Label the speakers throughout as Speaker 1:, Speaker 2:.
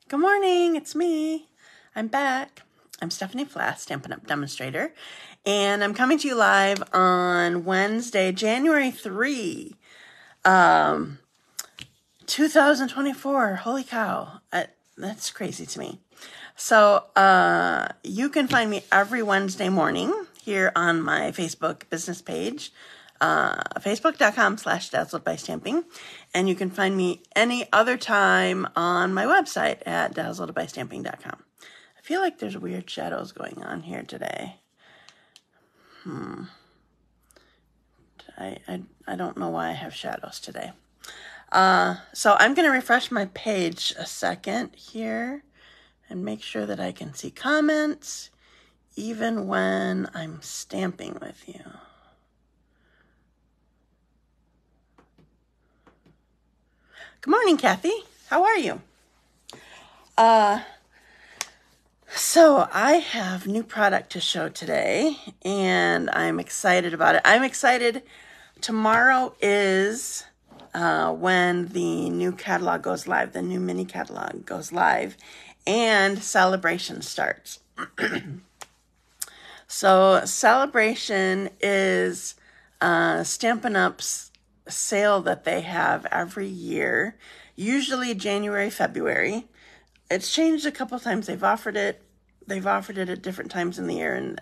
Speaker 1: Good morning, it's me. I'm back. I'm Stephanie Flath, Stampin' Up! Demonstrator, and I'm coming to you live on Wednesday, January 3, 2024. Holy cow, that's crazy to me. So you can find me every Wednesday morning here on my Facebook business page, facebook.com/Dazzled by Stamping. And you can find me any other time on my website at dazzledbystamping.com. I feel like there's weird shadows going on here today. I don't know why I have shadows today. So I'm going to refresh my page a second here and make sure that I can see comments even when I'm stamping with you. Good morning, Kathy. How are you? So I have new product to show today, and I'm excited about it. I'm excited. Tomorrow is when the new catalog goes live, the new mini catalog goes live, and celebration starts. So celebration is Stampin' Up's sale that they have every year, usually January, February. It's changed a couple times. They've offered it at different times in the year, and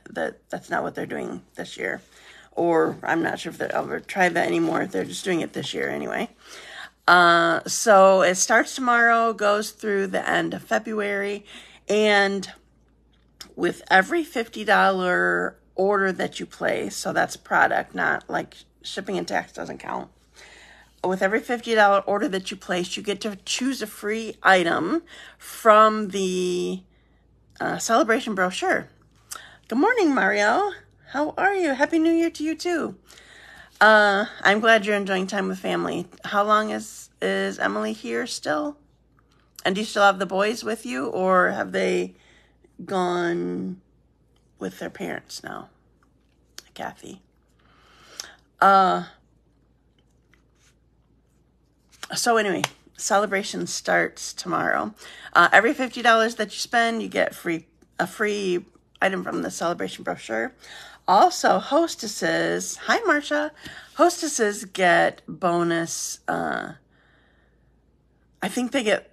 Speaker 1: that's not what they're doing this year. Or I'm not sure if they'll ever try that anymore. They're just doing it this year anyway. So it starts tomorrow, goes through the end of February, and with every $50 order that you place, so that's product, not like shipping and tax doesn't count. With every $50 order that you place, you get to choose a free item from the celebration brochure. Good morning, Mario. How are you? Happy New Year to you too. I'm glad you're enjoying time with family. How long is Emily here still? And do you still have the boys with you, or have they gone with their parents now? Kathy. So anyway, celebration starts tomorrow. Every $50 that you spend, you get a free item from the celebration brochure. Also, hostesses, hi Marsha, hostesses get bonus, I think they get,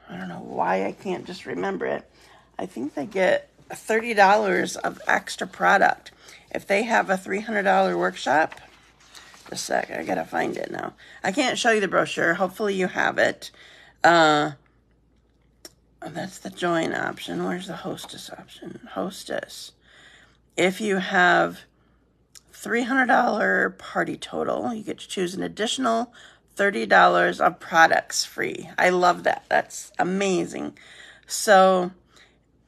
Speaker 1: I don't know why I can't just remember it. I think they get $30 of extra product. If they have a $300 workshop, just a sec, I gotta find it now. I can't show you the brochure. Hopefully you have it. That's the join option. Where's the hostess option? Hostess. If you have $300 party total, you get to choose an additional $30 of products free. I love that. That's amazing. So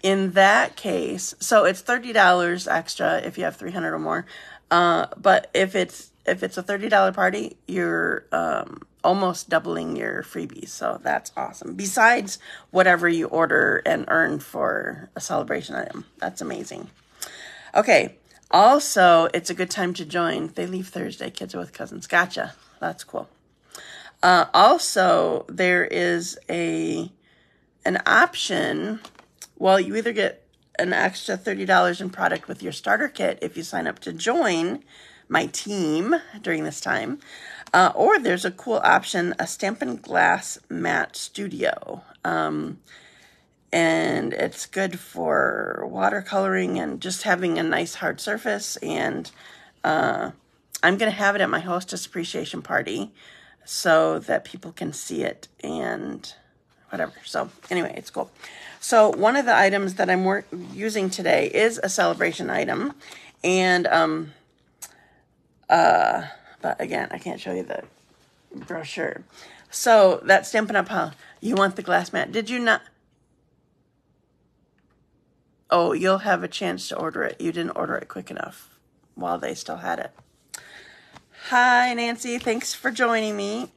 Speaker 1: in that case, so it's $30 extra if you have 300 or more. But if it's a $30 party, you're almost doubling your freebies. So that's awesome. Besides whatever you order and earn for a celebration item. That's amazing. Okay. Also, it's a good time to join. They leave Thursday. Kids are with cousins. Gotcha. That's cool. Also, there is an option. Well, you either get an extra $30 in product with your starter kit if you sign up to join my team during this time, or there's a cool option, a Stampin' Glass Matte Studio, and it's good for watercoloring and just having a nice hard surface. And I'm going to have it at my hostess appreciation party so that people can see it and whatever. So anyway, it's cool. So one of the items that I'm using today is a celebration item, and but again, I can't show you the brochure. So that Stampin' Up! Huh? You want the glass mat? Did you not? Oh, you'll have a chance to order it. You didn't order it quick enough while they still had it. Hi, Nancy. Thanks for joining me.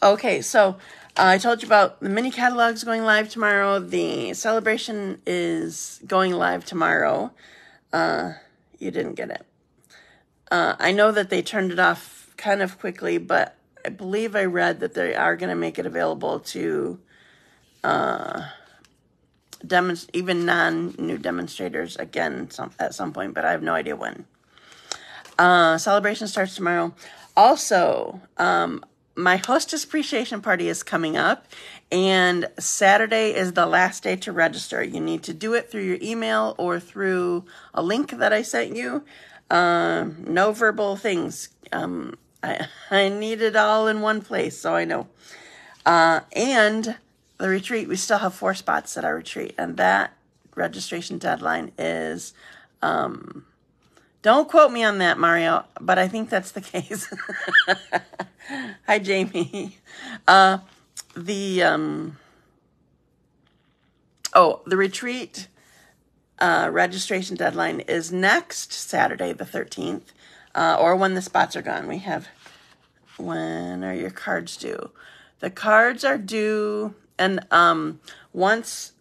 Speaker 1: Okay, so I told you about the mini catalogs going live tomorrow. The celebration is going live tomorrow. You didn't get it. I know that they turned it off kind of quickly, but I believe I read that they are going to make it available to even non-new demonstrators again at some point, but I have no idea when. Celebration starts tomorrow. Also, my hostess appreciation party is coming up, and Saturday is the last day to register. You need to do it through your email or through a link that I sent you. No verbal things. I need it all in one place, so I know. And the retreat, we still have 4 spots at our retreat, and that registration deadline is, don't quote me on that, Mario, but I think that's the case. Hi, Jamie. The retreat registration deadline is next Saturday, the 13th, or when the spots are gone. We have, when are your cards due? The cards are due, and once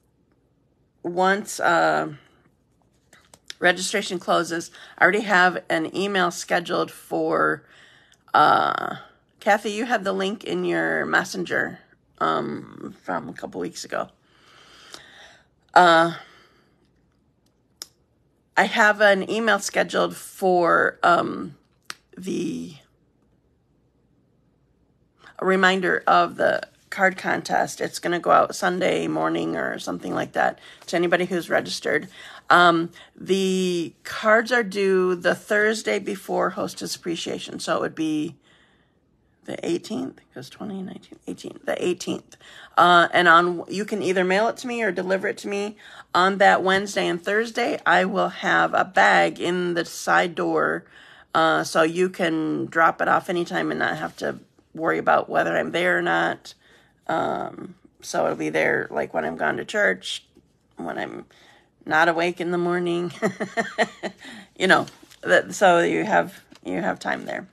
Speaker 1: registration closes, I already have an email scheduled for, Kathy, you had the link in your messenger from a couple weeks ago. I have an email scheduled for a reminder of the card contest. It's going to go out Sunday morning or something like that to anybody who's registered. The cards are due the Thursday before Hostess Appreciation, so it would be the 18th, because 2019, 18th, the 18th. And you can either mail it to me or deliver it to me on that Wednesday and Thursday. I will have a bag in the side door, so you can drop it off anytime and not have to worry about whether I'm there or not. So it'll be there like when I'm gone to church, when I'm not awake in the morning, so you have time there.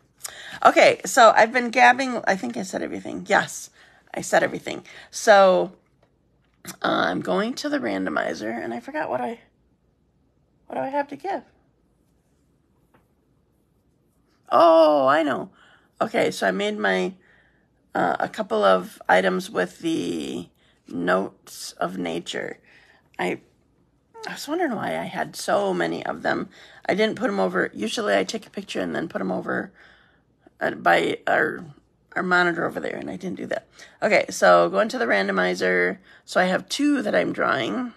Speaker 1: Okay, so I've been gabbing. I think I said everything. Yes, I said everything. So I'm going to the randomizer, and I forgot what do I have to give? Oh, I know. Okay, so I made my a couple of items with the notes of nature. I was wondering why I had so many of them. I didn't put them over. Usually I take a picture and then put them over by our monitor over there, and I didn't do that. Okay, so going to the randomizer. So I have 2 that I'm drawing,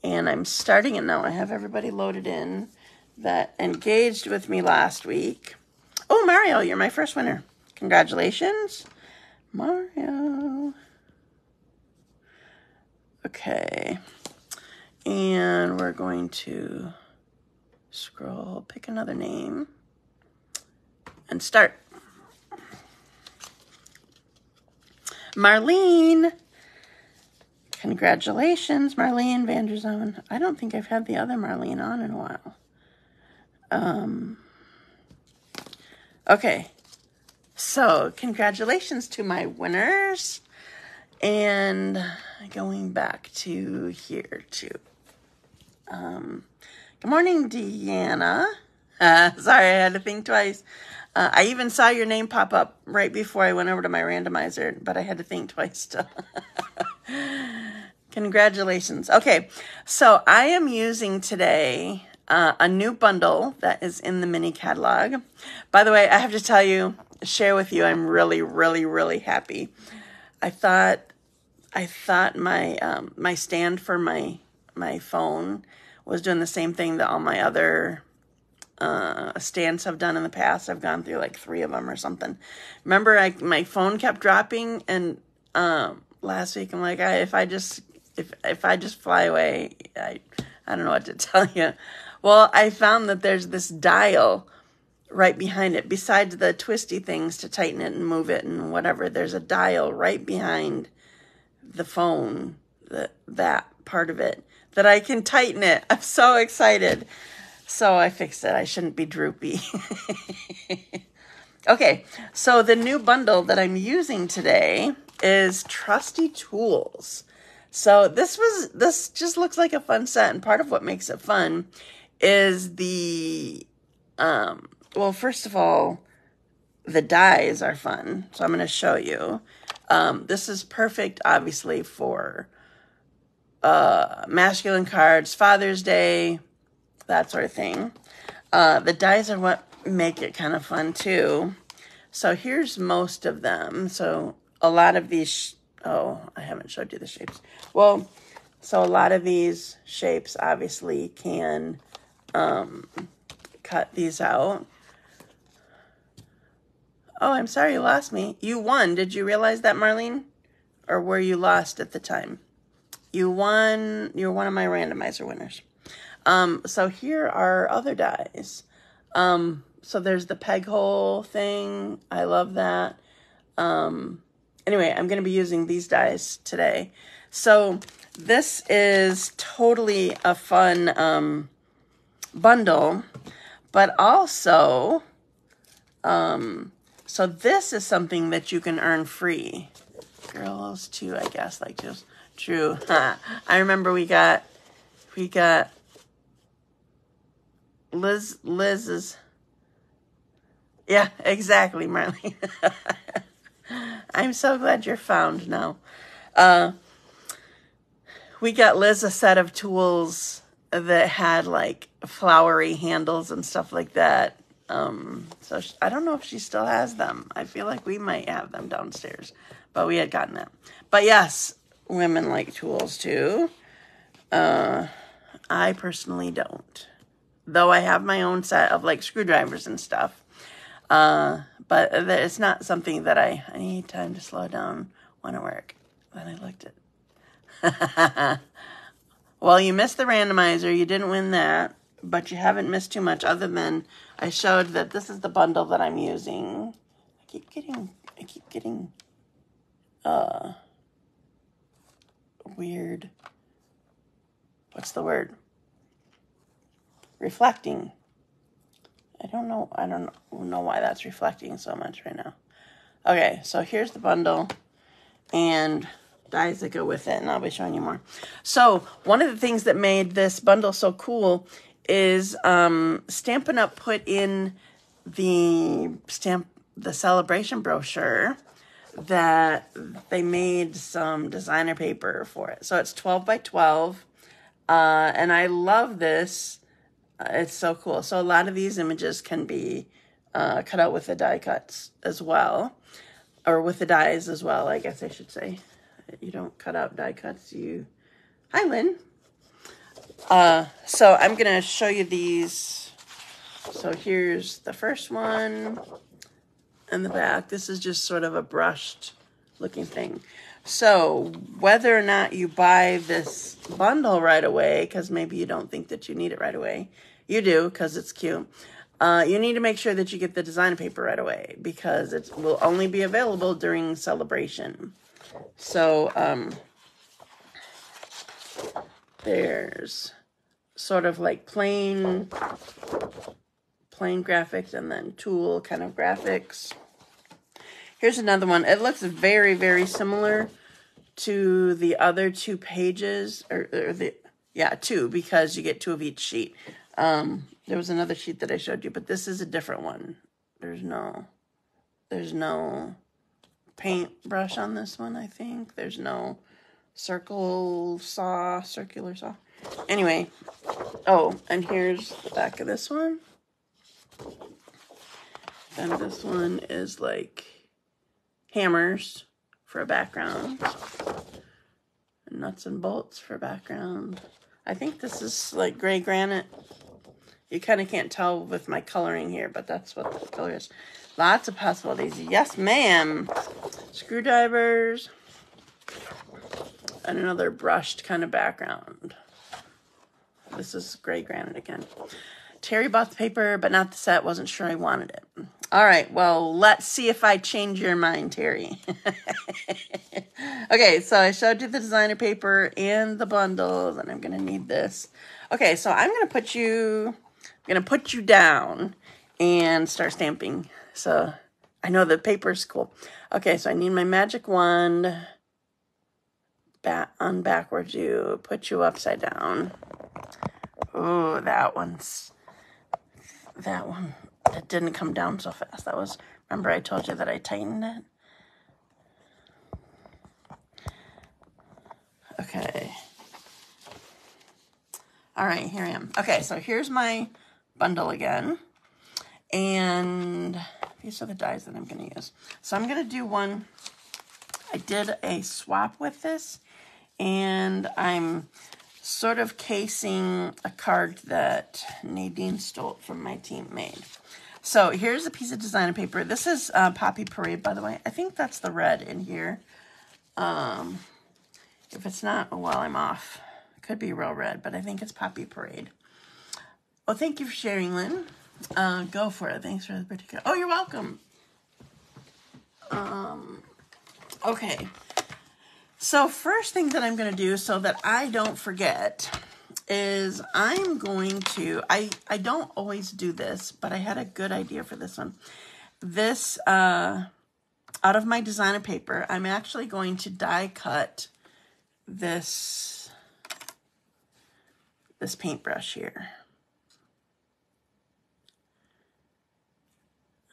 Speaker 1: and I'm starting it now. I have everybody loaded in that engaged with me last week. Oh, Mario, you're my first winner. Congratulations, Mario. Okay. And we're going to scroll, pick another name, and start. Marlene. Congratulations, Marlene VanderZouwen. I don't think I've had the other Marlene on in a while. Okay. So, congratulations to my winners. And going back to here too. Good morning, Deanna. Sorry, I had to think twice. I even saw your name pop up right before I went over to my randomizer, but I had to think twice still. Congratulations. Okay, so I am using today a new bundle that is in the mini catalog. By the way, I have to share with you, I'm really, really, really happy. I thought my stand for my phone was doing the same thing that all my other stands have done in the past. I've gone through like 3 of them or something. Remember, my phone kept dropping, and last week I'm like, if I just fly away, I don't know what to tell you. Well, I found that there's this dial right behind it, besides the twisty things to tighten it and move it and whatever. There's a dial right behind the phone, that part of it, that I can tighten it. I'm so excited. So I fixed it. I shouldn't be droopy. Okay, so the new bundle that I'm using today is Trusty Tools. So this just looks like a fun set, and part of what makes it fun is the well, first of all, the dies are fun. So I'm going to show you. This is perfect, obviously, for masculine cards, Father's Day, that sort of thing. The dies are what make it kind of fun too. So here's most of them. So a lot of these, oh, I haven't showed you the shapes. Well, so a lot of these shapes obviously can cut these out. Oh, I'm sorry you lost me. You won. Did you realize that, Marlene? Or were you lost at the time? You won. You're one of my randomizer winners. So here are other dies. So there's the peg hole thing. I love that. Anyway, I'm going to be using these dies today. So this is totally a fun bundle, but also, so this is something that you can earn free. Girls too, I guess, like just true. I remember we got Liz's. Yeah, exactly, Marlene. I'm so glad you're found now. We got Liz a set of tools that had like flowery handles and stuff like that. So I don't know if she still has them. I feel like we might have them downstairs, but we had gotten them. But yes, women like tools too. I personally don't, though I have my own set of like screwdrivers and stuff. But it's not something that I need time to slow down when I work. Then I looked at. Well, you missed the randomizer. You didn't win that, but you haven't missed too much other than I showed that this is the bundle that I'm using. I keep getting weird. What's the word? Reflecting. I don't know why that's reflecting so much right now. Okay, so here's the bundle and dies that go with it, and I'll be showing you more. So one of the things that made this bundle so cool is Stampin' Up! Put in the celebration brochure that they made some designer paper for it. So it's 12 by 12, and I love this. It's so cool. So a lot of these images can be cut out with the die cuts as well, or with the dies as well, I guess I should say. You don't cut out die cuts. Hi, Lynn. So I'm going to show you these. So here's the first one and the back. This is just sort of a brushed looking thing. So whether or not you buy this bundle right away, because maybe you don't think that you need it right away, you do because it's cute. You need to make sure that you get the design paper right away because it will only be available during celebration. So there's sort of like plain graphics and then tool kind of graphics. Here's another one. It looks very, very similar to the other two pages, two, because you get two of each sheet. There was another sheet that I showed you, but this is a different one. There's no paintbrush on this one, I think. There's no circular saw. Anyway, oh, and here's the back of this one. And this one is like hammers for a background. And nuts and bolts for background. I think this is like gray granite. You kind of can't tell with my coloring here, but that's what the color is. Lots of possibilities. Yes, ma'am. Screwdrivers. And another brushed kind of background. This is gray granite again. Terry bought the paper, but not the set. Wasn't sure I wanted it. All right, well, let's see if I change your mind, Terry. Okay, so I showed you the designer paper and the bundles, and I'm going to need this. Okay, so I'm going to put you down and start stamping. So I know the paper's cool. Okay, so I need my magic wand. On backwards, you put you upside down. Oh, that one, it didn't come down so fast. That was, remember I told you that I tightened it? Okay. All right, here I am. Okay, so here's my bundle again. And these are the dies that I'm going to use. So I'm going to do one. I did a swap with this, and I'm sort of casing a card that Nadine stole from my team made. So here's a piece of designer paper. This is Poppy Parade, by the way. I think that's the red in here. If it's not, well, I'm off. It could be real red, but I think it's Poppy Parade. Well, thank you for sharing, Lynn. Go for it. Thanks for the particular. Oh, you're welcome. Okay. So first thing that I'm going to do so that I don't forget is I'm going to, I don't always do this, but I had a good idea for this one. This, out of my designer paper, I'm actually going to die cut this paintbrush here.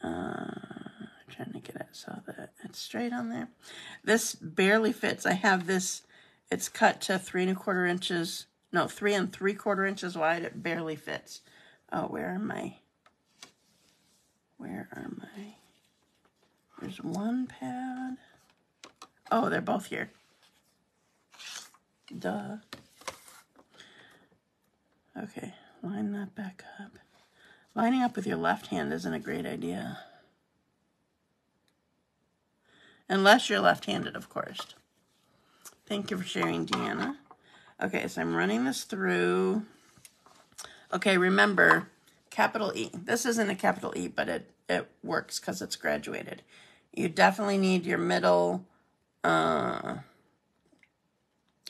Speaker 1: Trying to get it so that it's straight on there. This barely fits. I have this, it's cut to 3 1/4 inches. No, 3 3/4 inches wide. It barely fits. Oh, where are my? There's one pad. Oh, they're both here. Duh. Okay, line that back up. Lining up with your left hand isn't a great idea. Unless you're left-handed, of course. Thank you for sharing, Deanna. Okay, so I'm running this through. Okay, remember, capital E. This isn't a capital E, but it works because it's graduated. You definitely need your middle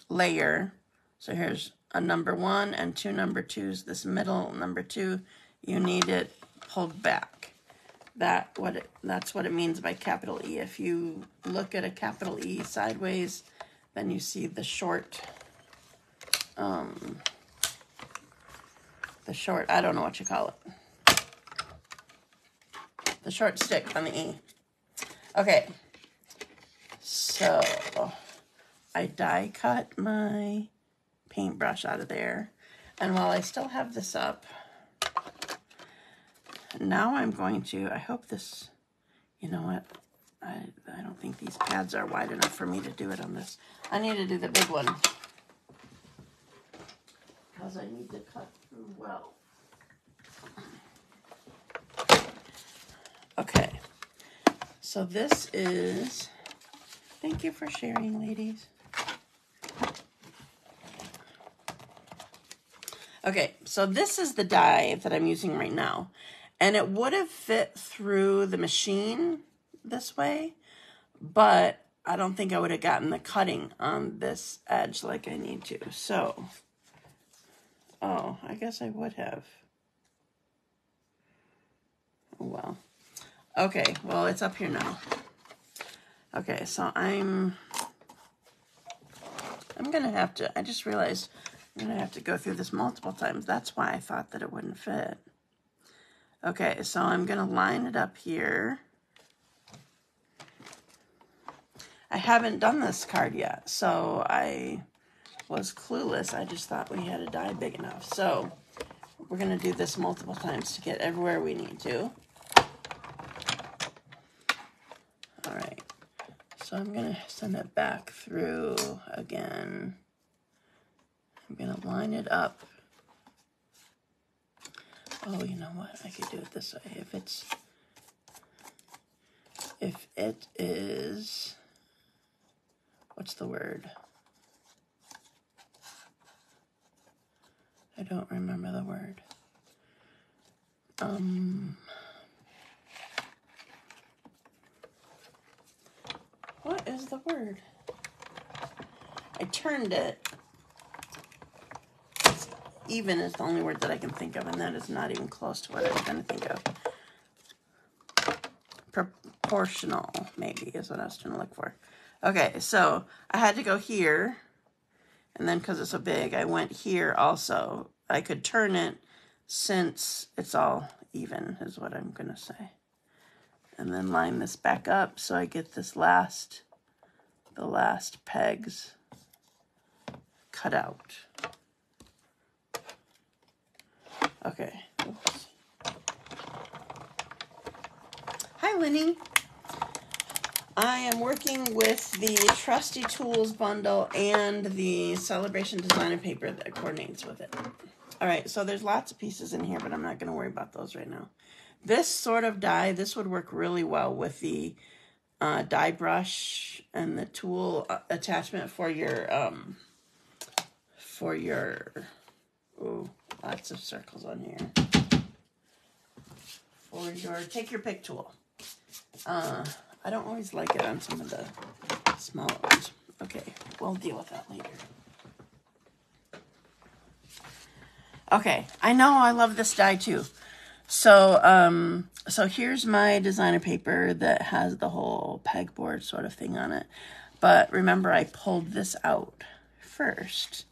Speaker 1: layer. So here's a number 1 and 2 number 2s. This middle number 2, you need it pulled back. That's what it means by capital E. If you look at a capital E sideways, then you see the short, I don't know what you call it. The short stick on the E. Okay, so I die cut my paintbrush out of there. And while I still have this up, now I'm going to, I hope this, you know what, I don't think these pads are wide enough for me to do it on this. I need to do the big one, because I need to cut through well. Okay, so this is, thank you for sharing, ladies. Okay, so this is the die that I'm using right now. And it would have fit through the machine this way, but I don't think I would have gotten the cutting on this edge like I need to. So, oh, I guess I would have. Oh, well. Okay, well, it's up here now. Okay, so I'm going to have to, I just realized I'm going to have to go through this multiple times. That's why I thought that it wouldn't fit. Okay, so I'm going to line it up here. I haven't done this card yet, so I was clueless. I just thought we had a die big enough. So we're going to do this multiple times to get everywhere we need to. All right, so I'm going to send it back through again. I'm going to line it up. Oh, you know what? I could do it this way. If it is, what's the word? I don't remember the word. What is the word? I turned it. Even is the only word that I can think of, and that is not even close to what I was going to think of. Proportional, maybe, is what I was trying to look for. Okay, so I had to go here, and then because it's so big, I went here also. I could turn it since it's all even, is what I'm going to say. And then line this back up so I get this the last pegs cut out. Okay. Oops. Hi, Lenny. I am working with the Trusty Tools bundle and the Celebration designer paper that coordinates with it. All right, so there's lots of pieces in here, but I'm not going to worry about those right now. This sort of die, this would work really well with the die brush and the tool attachment for your, ooh, lots of circles on here. For your, take your pick tool. I don't always like it on some of the smaller ones. Okay, we'll deal with that later. Okay, I know I love this die too. So, so here's my designer paper that has the whole pegboard sort of thing on it. But remember, I pulled this out first.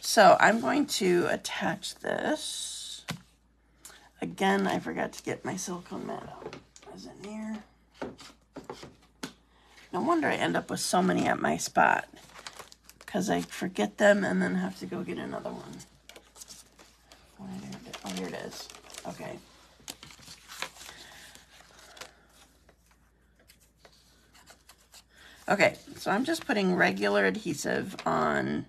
Speaker 1: So I'm going to attach this. Again, I forgot to get my silicone mat out. Is it near? No wonder I end up with so many at my spot, because I forget them and then have to go get another one. Oh, here it is. Okay. Okay, so I'm just putting regular adhesive on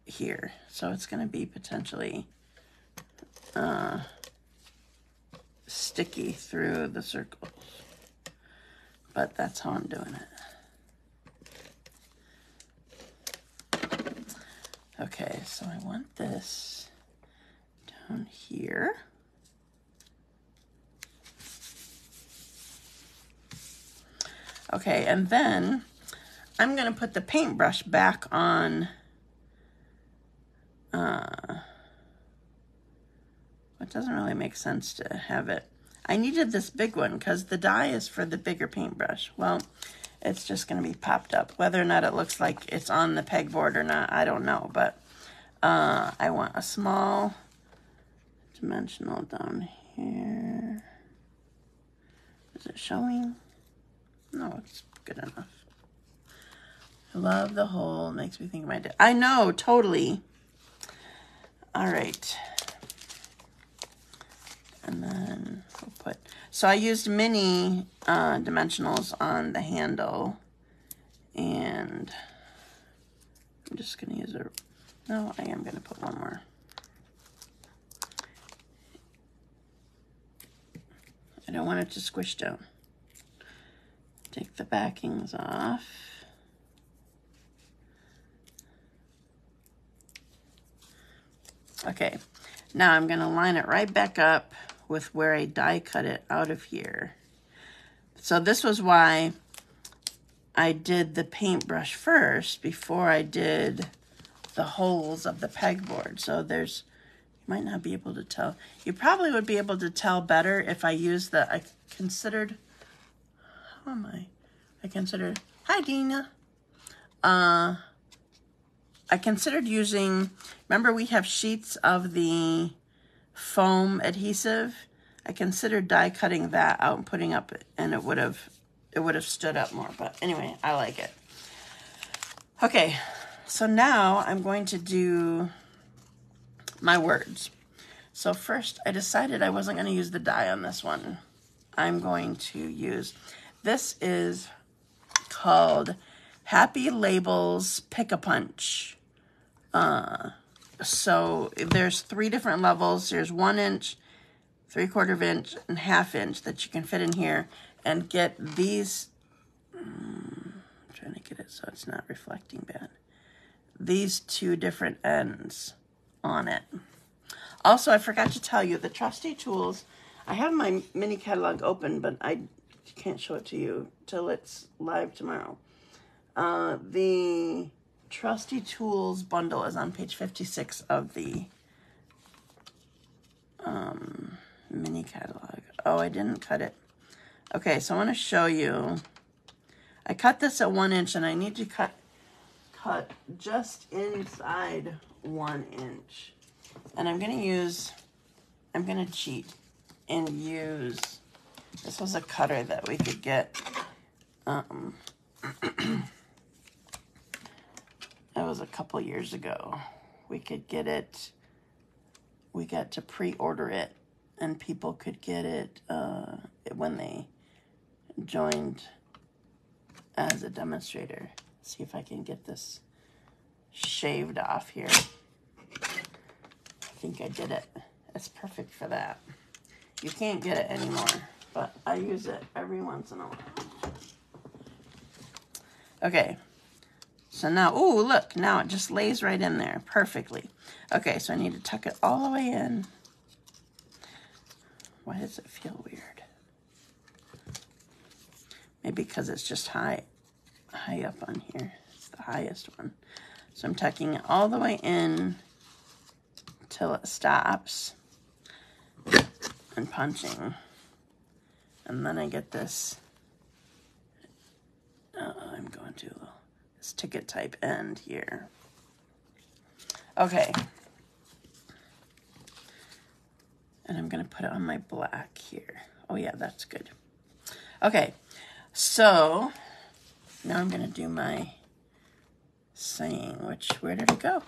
Speaker 1: here. So it's going to be potentially sticky through the circles. But that's how I'm doing it. Okay, so I want this down here. Okay, and then I'm going to put the paintbrush back on. It doesn't really make sense to have it. I needed this big one because the die is for the bigger paintbrush. Well, it's just going to be popped up. Whether or not it looks like it's on the pegboard or not, I don't know. But I want a small dimensional down here. Is it showing? No, it's good enough. I love the hole. It makes me think of my dad. I know, totally. All right. And then we'll put, so I used mini dimensionals on the handle, and I'm just going to use a, no, I am going to put one more. I don't want it to squish down. Take the backings off. Okay, now I'm going to line it right back up with where I die cut it out of here. So this was why I did the paintbrush first before I did the holes of the pegboard. So there's, you might not be able to tell. You probably would be able to tell better if I used the, I considered, how am I? I considered, hi Dina. I considered using, remember we have sheets of the foam adhesive. I considered die cutting that out and putting up, and it would have stood up more. But anyway, I like it. Okay, so now I'm going to do my words. So first, I decided I wasn't going to use the die on this one. I'm going to use, this is called Happy Labels Pick-a-Punch. So there's 3 different levels. There's 1 inch, 3/4 inch, and 1/2 inch that you can fit in here and get these. I'm trying to get it so it's not reflecting bad. These 2 different ends on it. Also, I forgot to tell you, the Trusty Tools, I have my mini catalog open, but I can't show it to you till it's live tomorrow. The Trusty Tools bundle is on page 56 of the mini catalog. Oh, I didn't cut it. Okay, so I want to show you. I cut this at 1 inch, and I need to cut just inside 1 inch. And I'm going to cheat and use, this was a cutter that we could get. That was a couple years ago. we could get it, we got to pre-order it, and people could get it when they joined as a demonstrator. See if I can get this shaved off here. I think I did it. It's perfect for that. You can't get it anymore, but I use it every once in a while. Okay, so now, ooh, look, now it just lays right in there perfectly. Okay, so I need to tuck it all the way in. Why does it feel weird? Maybe because it's just high up on here. It's the highest one. So I'm tucking it all the way in till it stops and punching. And then I get this, I'm going to this ticket type end here. Okay. And I'm going to put it on my black here. Oh yeah, that's good. Okay, so now I'm going to do my saying, which, where did it go?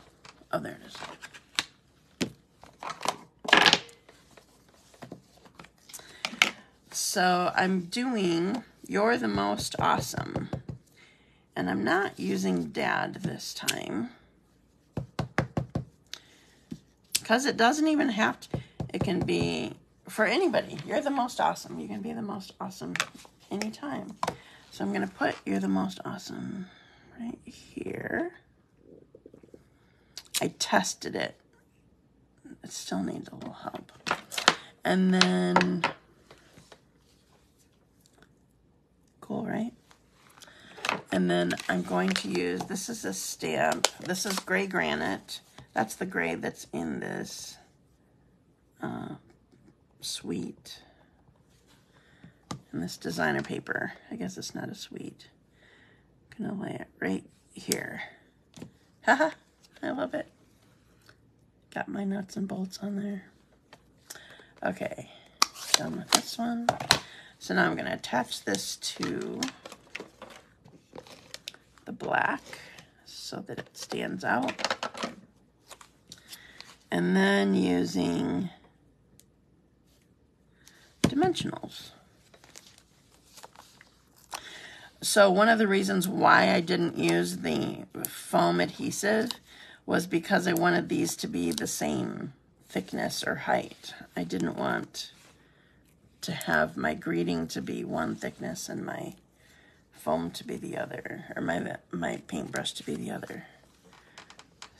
Speaker 1: Oh, there it is. So I'm doing "You're the Most Awesome." And I'm not using Dad this time. Because it doesn't even have to, it can be for anybody. You're the most awesome. You can be the most awesome anytime. So I'm going to put "You're the Most Awesome" right here. I tested it. It still needs a little help. And then, cool, right? And then I'm going to use, this is a stamp. This is gray granite. That's the gray that's in this suite. And this designer paper. I guess it's not a suite. I'm gonna lay it right here. Haha, I love it. Got my nuts and bolts on there. Okay, done with this one. So now I'm gonna attach this to the black so that it stands out. And then using dimensionals. So one of the reasons why I didn't use the foam adhesive was because I wanted these to be the same thickness or height. I didn't want to have my greeting to be one thickness and my foam to be the other, or my paintbrush to be the other.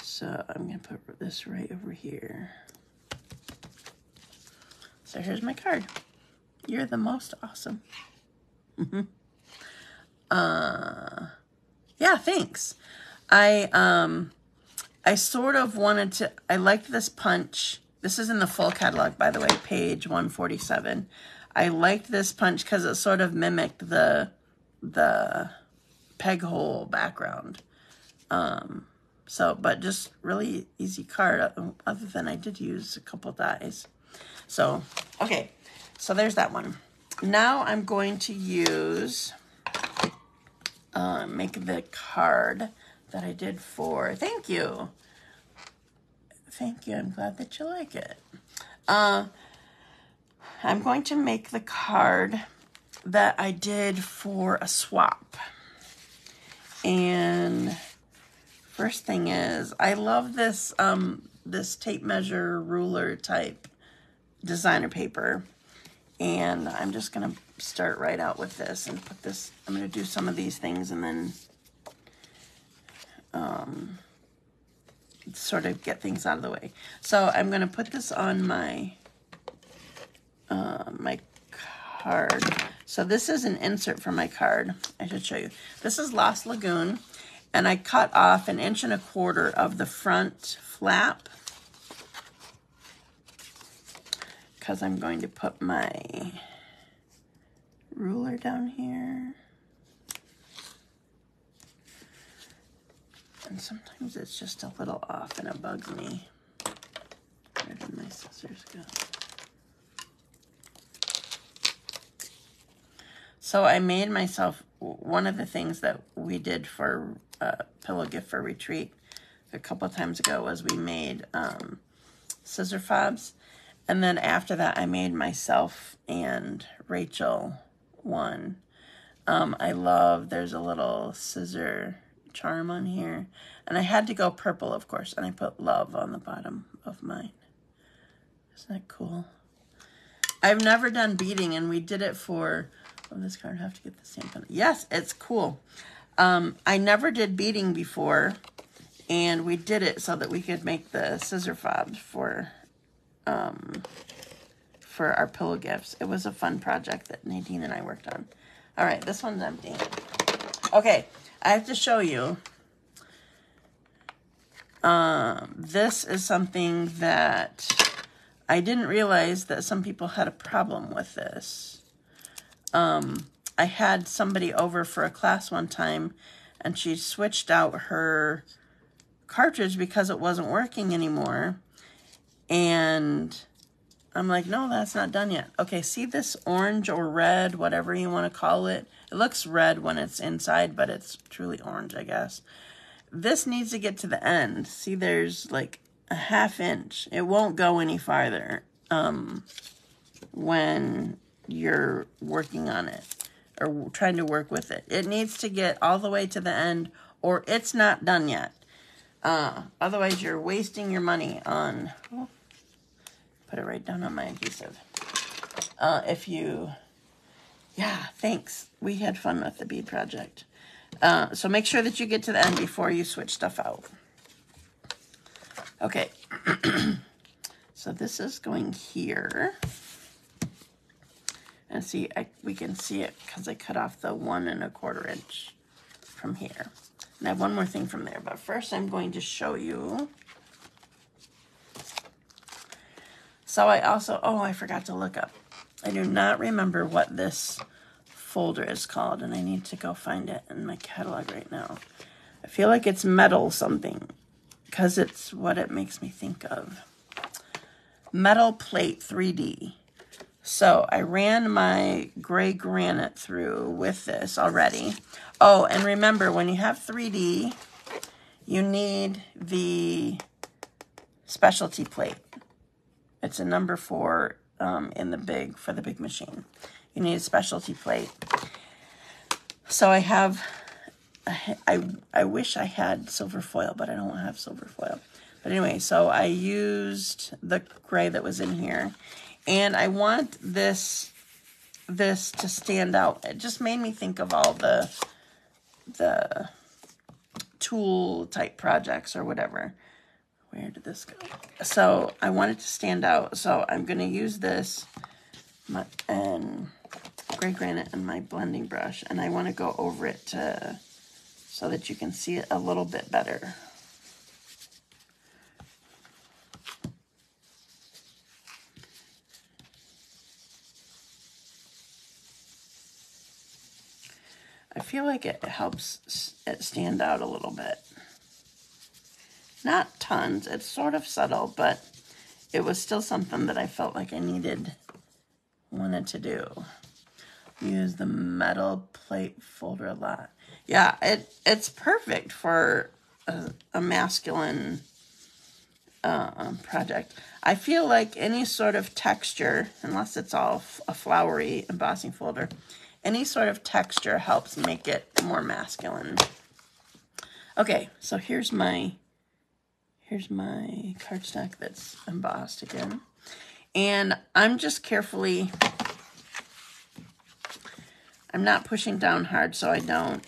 Speaker 1: So I'm going to put this right over here. So here's my card. You're the most awesome. Yeah, thanks. I sort of wanted to, I liked this punch. This is in the full catalog, by the way, page 147. I liked this punch because it sort of mimicked the peg hole background. But just really easy card, other than I did use a couple dies. So, okay, so there's that one. Now I'm going to use, make the card that I did for, thank you. Thank you, I'm glad that you like it. I'm going to make the card that I did for a swap. And first thing is, I love this, this tape measure ruler type designer paper. And I'm just going to start right out with this and put this, I'm going to do some of these things and then sort of get things out of the way. So I'm going to put this on my my card. So this is an insert for my card. I should show you. This is Lost Lagoon, and I cut off 1 1/4 inches of the front flap because I'm going to put my ruler down here. And sometimes it's just a little off and it bugs me. Where did my scissors go? So I made myself, one of the things that we did for Pillow Gift for Retreat a couple of times ago was we made scissor fobs. And then after that, I made myself and Rachel one. I love, there's a little scissor charm on here. And I had to go purple, of course. And I put love on the bottom of mine. Isn't that cool? I've never done beading, and we did it for, oh, this card, I have to get the stamp on it. Yes, it's cool. I never did beading before, and we did it so that we could make the scissor fobs for our pillow gifts. It was a fun project that Nadine and I worked on. All right, this one's empty. Okay, I have to show you. This is something that I didn't realize that some people had a problem with this. I had somebody over for a class one time, and she switched out her cartridge because it wasn't working anymore. And I'm like, no, that's not done yet. Okay, see this orange or red, whatever you want to call it? It looks red when it's inside, but it's truly orange, I guess. This needs to get to the end. See, there's like a 1/2 inch. It won't go any farther when you're working on it or trying to work with it. It needs to get all the way to the end, or it's not done yet. Otherwise, you're wasting your money on... Oh, put it right down on my adhesive. Yeah, thanks. We had fun with the bead project. So make sure that you get to the end before you switch stuff out. Okay. So this is going here. And see, we can see it because I cut off the 1 1/4 inch from here. And I have one more thing from there. But first I'm going to show you. So I also, oh, I forgot to look up. I do not remember what this folder is called, and I need to go find it in my catalog right now. I feel like it's metal something, because it's what it makes me think of. Metal plate 3D. So I ran my gray granite through with this already. Oh, and remember, when you have 3D, you need the specialty plate. It's a number 4 for the big machine. You need a specialty plate. So I have, I wish I had silver foil, but I don't have silver foil. But anyway, so I used the gray that was in here. And I want this to stand out. It just made me think of all the tool type projects or whatever. Where did this go? So I want it to stand out. So I'm going to use this and gray granite and my blending brush. And I want to go over it so that you can see it a little bit better. I feel like it helps it stand out a little bit. Not tons, it's sort of subtle, but it was still something that I felt like I wanted to do. Use the metal plate folder a lot. Yeah, it's perfect for a masculine project. I feel like any sort of texture, unless it's all a flowery embossing folder, any sort of texture helps make it more masculine. Okay, so here's my cardstock that's embossed again. And I'm just carefully, I'm not pushing down hard so I don't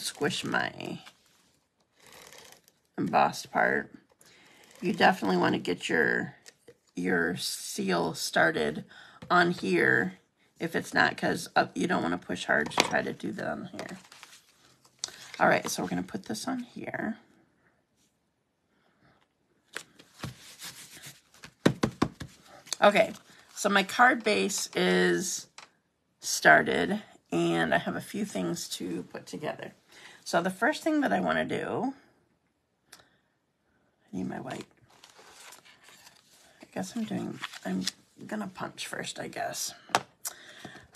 Speaker 1: squish my embossed part. You definitely want to get your seal started on here if it's not, because you don't want to push hard to try to do that on here. All right, so we're going to put this on here. Okay, so my card base is started, and I have a few things to put together. So the first thing that I want to do, I need my white. I guess I'm gonna punch first, I guess.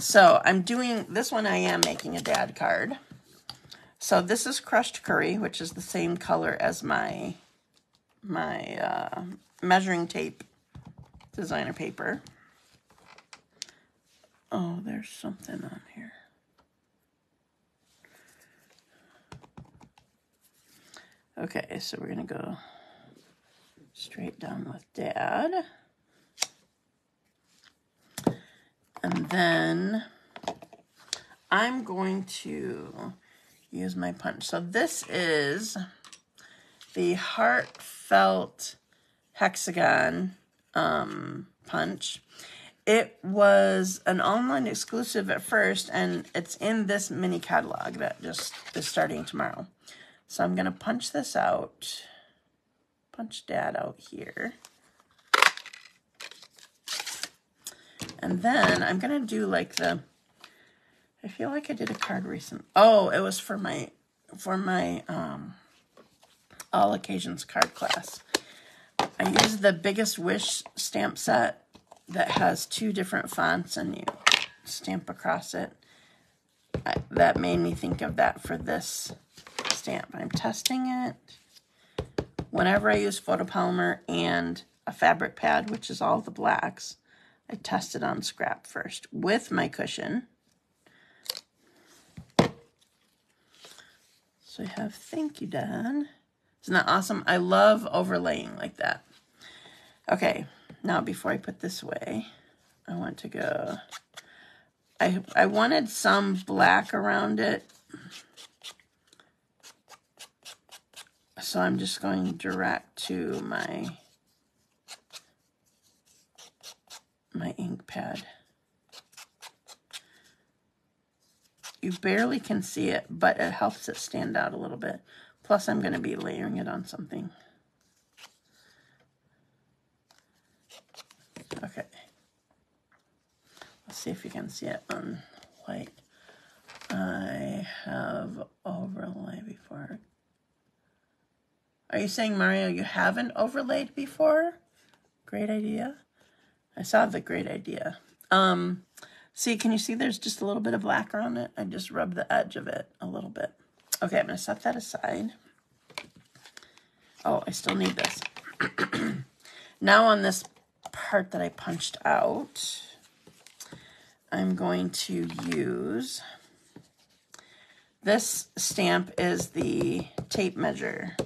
Speaker 1: So I'm doing, this one I am making a dad card. So this is crushed curry, which is the same color as my measuring tape designer paper. Oh, there's something on here. Okay, so we're gonna go straight down with Dad. And then I'm going to use my punch. So this is the Heartfelt Hexagon punch. It was an online exclusive at first, and it's in this mini catalog that just is starting tomorrow. So I'm going to punch this out, punch Dad out here. And then I'm going to do like the, I feel like I did a card recent. Oh, it was for my all occasions card class. I used the Biggest Wish stamp set that has 2 different fonts, and you stamp across it. That made me think of that for this stamp. I'm testing it. Whenever I use photopolymer and a fabric pad, which is all the blacks, I test it on scrap first with my cushion. So I have Thank You, Dad. Isn't that awesome? I love overlaying like that. Okay, now before I put this away, I want to go, I wanted some black around it. So I'm just going direct to my ink pad. You barely can see it, but it helps it stand out a little bit. Plus, I'm going to be layering it on something. Okay. Let's see if you can see it on white. I have overlay before. Are you saying, Mario, you haven't overlaid before? Great idea. I saw the great idea. See, can you see there's just a little bit of black around it? I just rubbed the edge of it a little bit. Okay, I'm going to set that aside. Oh, I still need this. Now on this part that I punched out, I'm going to use, this stamp is the tape measure.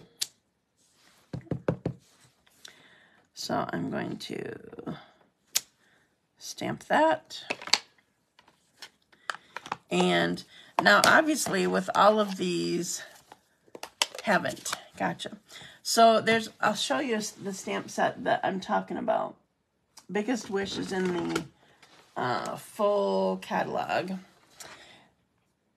Speaker 1: So I'm going to stamp that. And now obviously with all of these, haven't, gotcha. So there's, I'll show you the stamp set that I'm talking about. Biggest Wish is in the full catalog.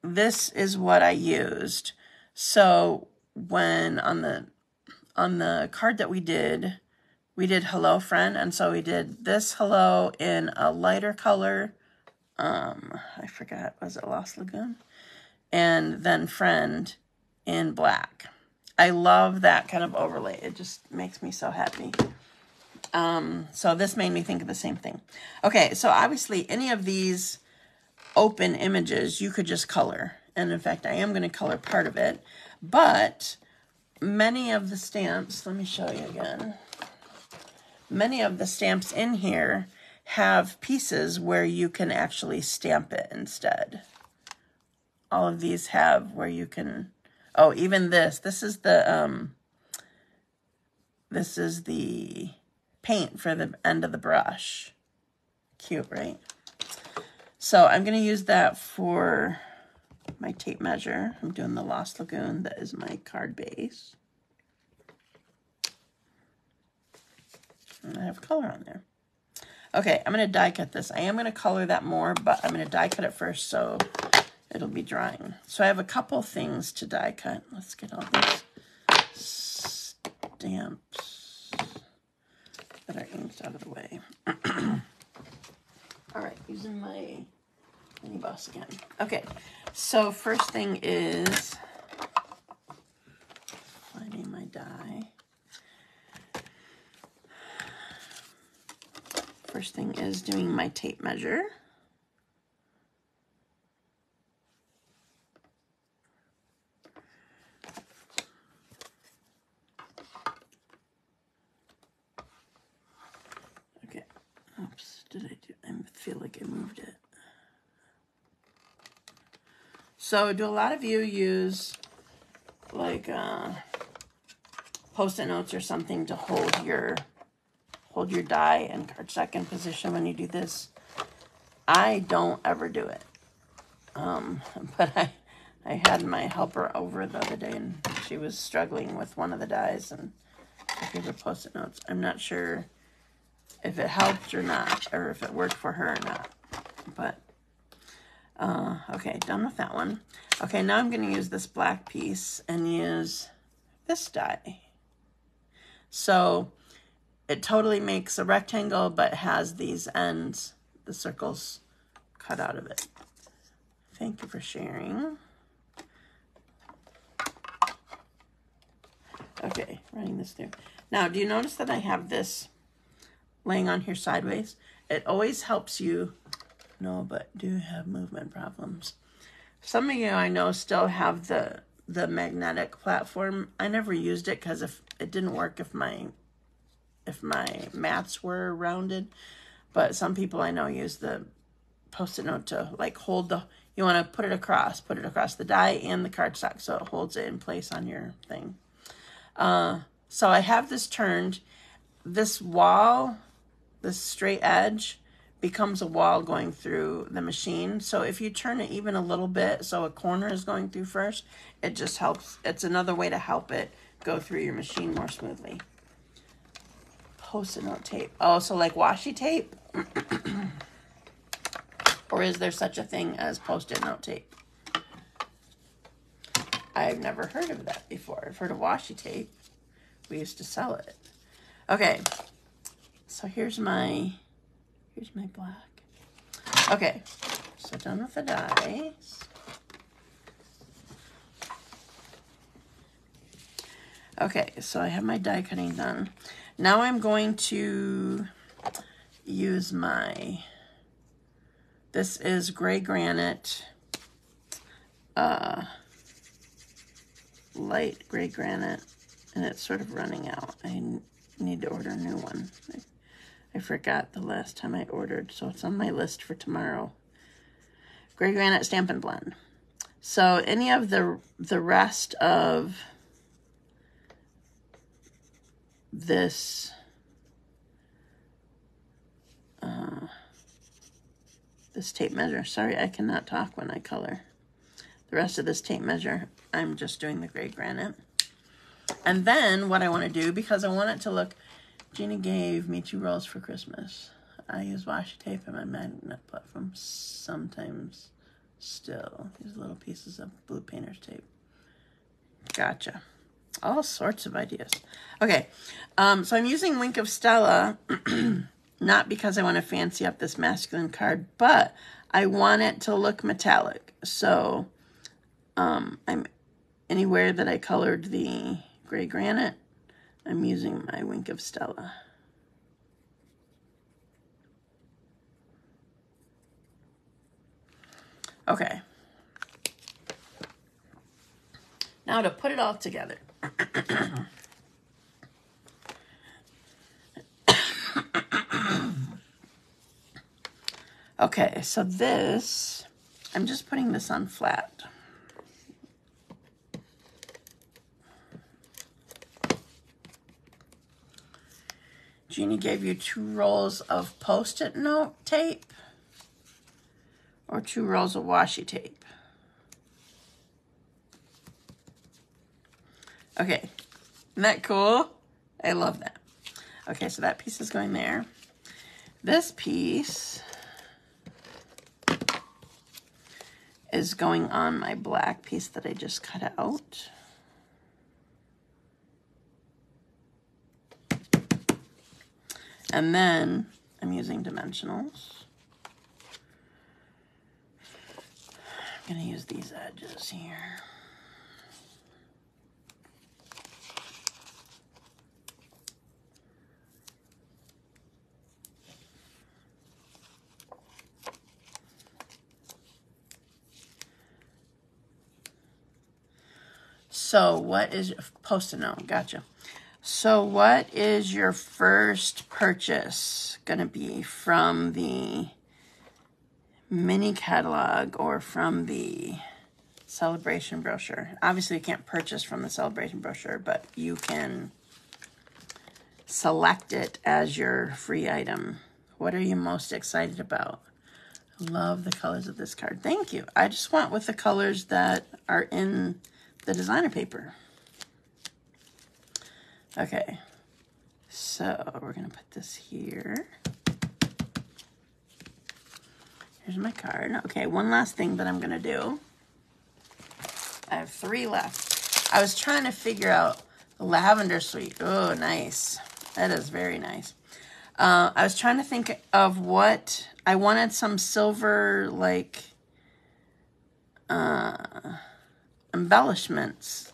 Speaker 1: This is what I used. So when on the card that we did Hello Friend, and so we did this hello in a lighter color. I forgot, was it Lost Lagoon? And then Friend in black. I love that kind of overlay. It just makes me so happy. So this made me think of the same thing. Okay, so obviously any of these open images you could just color. And in fact, I am going to color part of it. But many of the stamps, let me show you again. Many of the stamps in here have pieces where you can actually stamp it instead. All of these have where you can, oh, even this is the paint for the end of the brush. Cute, right? So I'm going to use that for my tape measure. I'm doing the Lost Lagoon. That is my card base. And I have color on there. Okay, I'm going to die cut this. I am going to color that more, but I'm going to die cut it first so it'll be drying. So I have a couple things to die cut. Let's get all these stamps that are inked out of the way. All right, using my mini boss again. Okay, so first thing is finding my die. First thing is doing my tape measure. feel like I moved it. So do a lot of you use like Post-it notes or something to hold your die and cardstock in position when you do this? I don't ever do it. But I had my helper over the other day and she was struggling with one of the dies and I gave her Post-it notes. I'm not sure if it helped or not, or if it worked for her or not. But, okay, done with that one. Okay, now I'm going to use this black piece and use this die. So it totally makes a rectangle, but has these ends, the circles, cut out of it. Thank you for sharing. Okay, running this through. Now, do you notice that I have this laying on here sideways? It always helps you. No, but do have movement problems. Some of you I know still have the magnetic platform. I never used it because if it didn't work if my mats were rounded. But some people I know use the Post-it note to like hold the, you want to put it across the die and the cardstock so it holds it in place on your thing. So I have this turned. This wall, this straight edge, becomes a wall going through the machine. So if you turn it even a little bit so a corner is going through first, it just helps. It's another way to help it go through your machine more smoothly. Post-it note tape. Oh, so like washi tape? Or is there such a thing as Post-it note tape? I've never heard of that before. I've heard of washi tape. We used to sell it. Okay, so here's my black. Okay, so done with the dies. Okay, so I have my die cutting done. Now I'm going to use this is gray granite, light gray granite, and it's sort of running out. I need to order a new one. I forgot the last time I ordered, so it's on my list for tomorrow. Gray granite Stampin' Blend. So any of the rest of this this tape measure. Sorry, I cannot talk when I color. The rest of this tape measure, I'm just doing the gray granite. And then what I want to do, because I want it to look, Jeannie gave me 2 rolls for Christmas. I use washi tape and my magnet platform sometimes still. These little pieces of blue painter's tape. Gotcha. All sorts of ideas. Okay, so I'm using Wink of Stella, not because I want to fancy up this masculine card, but I want it to look metallic. So I'm anywhere that I colored the gray granite, I'm using my Wink of Stella. Okay. Now to put it all together. Okay, so this, I'm just putting this on flat. Jeannie gave you 2 rolls of Post-it note tape or 2 rolls of washi tape. Okay, isn't that cool? I love that. Okay, so that piece is going there. This piece is going on my black piece that I just cut out. And then I'm using dimensionals. I'm going to use these edges here. So what is Post-it note? Gotcha. So what is your first purchase going to be from the mini catalog or from the celebration brochure. Obviously, you can't purchase from the celebration brochure, but you can select it as your free item. What are you most excited about? Love the colors of this card. Thank you. I just went with the colors that are in the designer paper. Okay, so we're going to put this here. Here's my card. Okay, one last thing that I'm going to do. I have 3 left. I was trying to figure out the lavender suite. Oh, nice. That is very nice. I was trying to think of what... I wanted some silver, like, embellishments,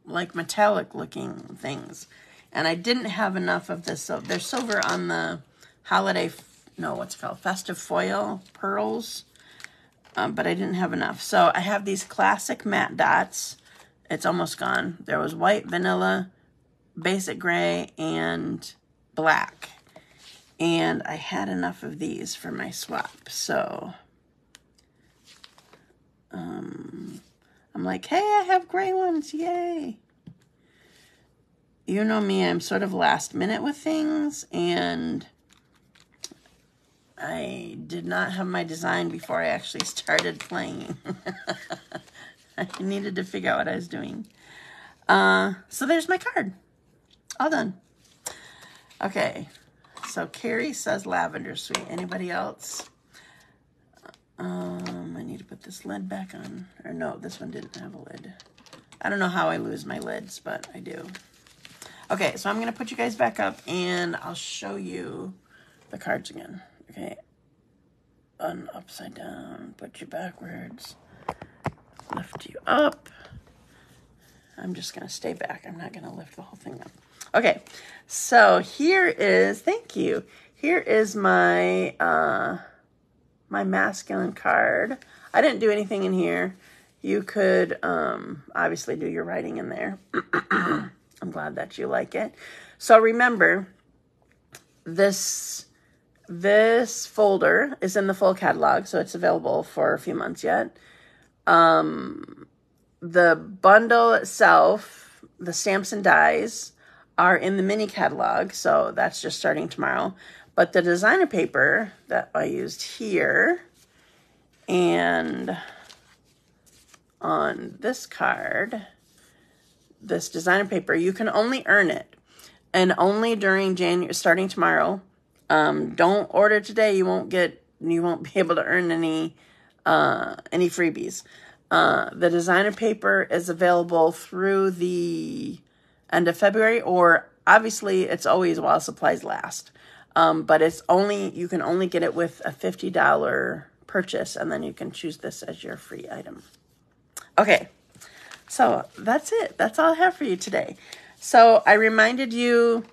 Speaker 1: like metallic looking things. And I didn't have enough of this. So there's silver on the holiday, no, what's it called? Festive foil pearls. But I didn't have enough. So I have these classic matte dots. It's almost gone. There was white, vanilla, basic gray, and black. And I had enough of these for my swap. So I'm like, hey, I have gray ones. Yay. You know me, I'm sort of last minute with things. And I did not have my design before I actually started playing. I needed to figure out what I was doing. So there's my card. All done. Okay. So Carrie says lavender suite. Anybody else? I need to put this lid back on. Or no, this one didn't have a lid. I don't know how I lose my lids, but I do. Okay, so I'm going to put you guys back up and I'll show you the cards again. Okay. Upside down. Put you backwards. Lift you up. I'm just going to stay back. I'm not going to lift the whole thing up. Okay, so here is, thank you. Here is my my masculine card. I didn't do anything in here. You could obviously do your writing in there. I'm glad that you like it. So remember, this folder is in the full catalog, so it's available for a few months yet. The bundle itself, the stamps and dies, are in the mini catalog, so that's just starting tomorrow. But the designer paper that I used here and on this card, this designer paper, you can only earn it, and only during January, starting tomorrow. Don't order today; you won't be able to earn any freebies. The designer paper is available through the end of February, or obviously it's always while supplies last. But you can only get it with a $50 purchase, and then you can choose this as your free item. Okay, so that's it. That's all I have for you today. So I reminded you,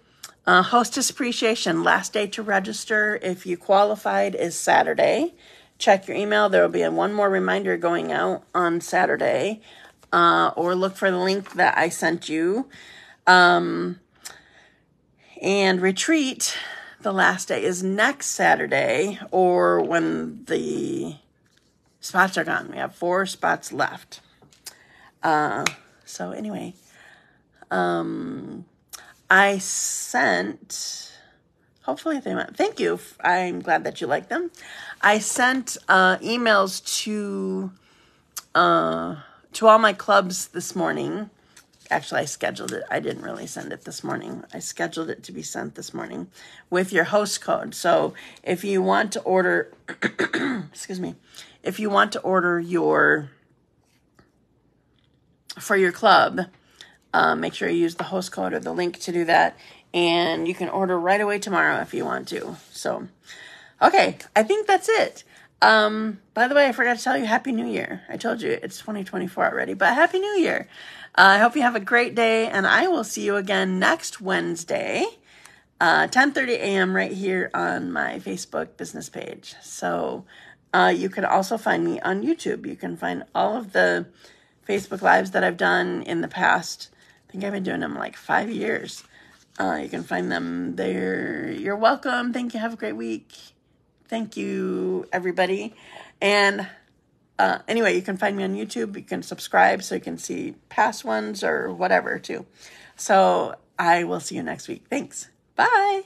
Speaker 1: Hostess Appreciation, last day to register if you qualified is Saturday. Check your email. There will be one more reminder going out on Saturday, or look for the link that I sent you. And retreat, the last day is next Saturday, or when the spots are gone. We have 4 spots left. So anyway, I sent, hopefully they went, thank you. I'm glad that you like them. I sent emails to all my clubs this morning. Actually, I scheduled it. I didn't really send it this morning. I scheduled it to be sent this morning with your host code. So if you want to order, excuse me, if you want to order for your club, make sure you use the host code or the link to do that. And you can order right away tomorrow if you want to. So, okay, I think that's it. By the way, I forgot to tell you, Happy New Year. I told you it's 2024 already, but Happy New Year. I hope you have a great day, and I will see you again next Wednesday, 10:30 a.m. right here on my Facebook business page. So you can also find me on YouTube. You can find all of the Facebook Lives that I've done in the past. I think I've been doing them like 5 years. You can find them there. You're welcome. Thank you. Have a great week. Thank you, everybody. And anyway, you can find me on YouTube. You can subscribe so you can see past ones or whatever too. So I will see you next week. Thanks. Bye.